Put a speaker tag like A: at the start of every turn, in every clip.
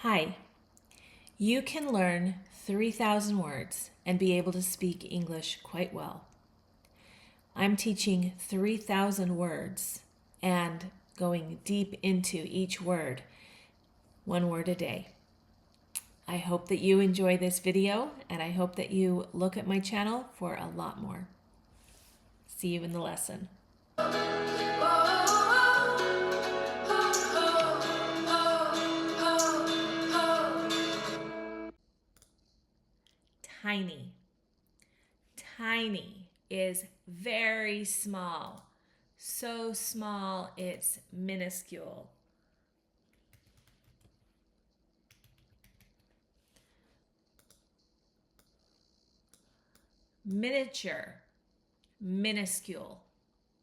A: Hi, you can learn 3,000 words and be able to speak English quite well. I'm teaching 3,000 words and going deep into each word, one word a day. I hope that you enjoy this video and I hope that you look at my channel for a lot more. See you in the lesson. Tiny. Tiny is very small. So small it's minuscule. Miniature, minuscule.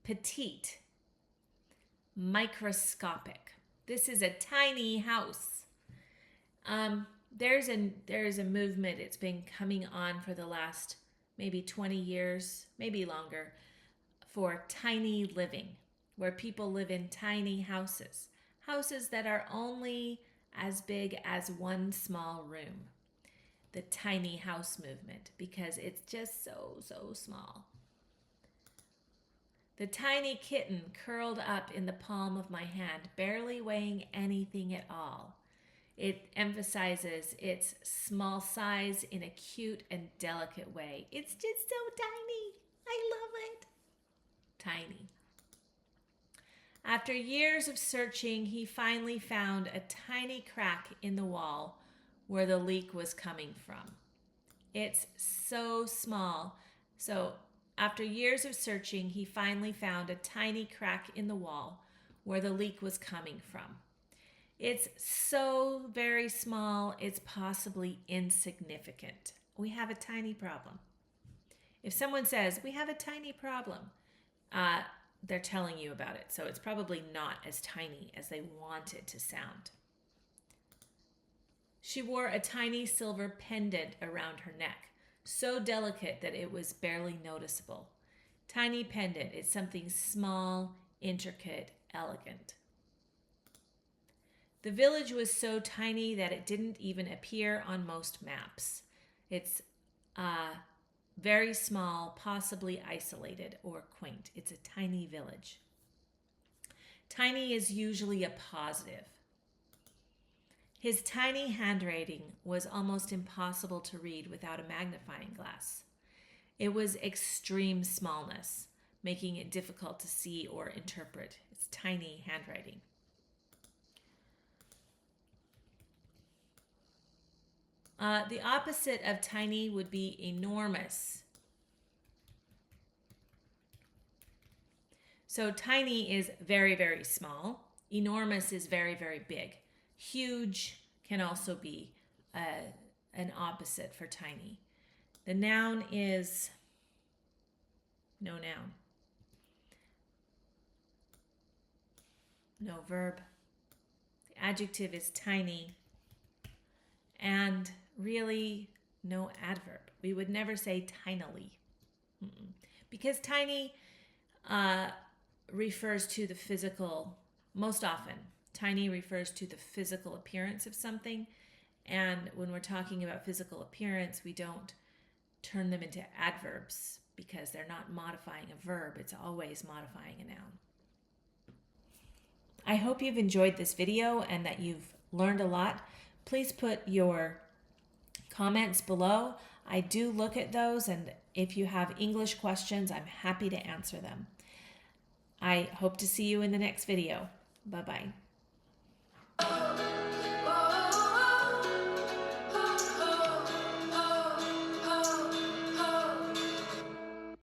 A: Petite, microscopic. This is a tiny house. There's a movement. It's been coming on for the last maybe 20 years, maybe longer, for tiny living, where people live in tiny houses, houses that are only as big as one small room. The tiny house movement, because it's just so small. The tiny kitten curled up in the palm of my hand, barely weighing anything at all. It emphasizes its small size in a cute and delicate way. It's just so tiny. I love it. Tiny. After years of searching, he finally found a tiny crack in the wall where the leak was coming from. It's so small. So after years of searching, he finally found a tiny crack in the wall where the leak was coming from. It's so very small, it's possibly insignificant. We have a tiny problem. If someone says, we have a tiny problem, they're telling you about it. So it's probably not as tiny as they want it to sound. She wore a tiny silver pendant around her neck, so delicate that it was barely noticeable. Tiny pendant, it's something small, intricate, elegant. The village was so tiny that it didn't even appear on most maps. It's very small, possibly isolated or quaint. It's a tiny village. Tiny is usually a positive. His tiny handwriting was almost impossible to read without a magnifying glass. It was extreme smallness, making it difficult to see or interpret. It's tiny handwriting. The opposite of tiny would be enormous. So tiny is very, very small. Enormous is very, very big. Huge can also be an opposite for tiny. The noun is no noun. No verb. The adjective is tiny. And really no adverb. We would never say tinily. Because tiny refers to the physical, most often. Tiny refers to the physical appearance of something. And when we're talking about physical appearance, we don't turn them into adverbs because they're not modifying a verb. It's always modifying a noun. I hope you've enjoyed this video and that you've learned a lot. Please put your comments below. I do look at those, and if you have English questions, I'm happy to answer them. I hope to see you in the next video. Bye-bye.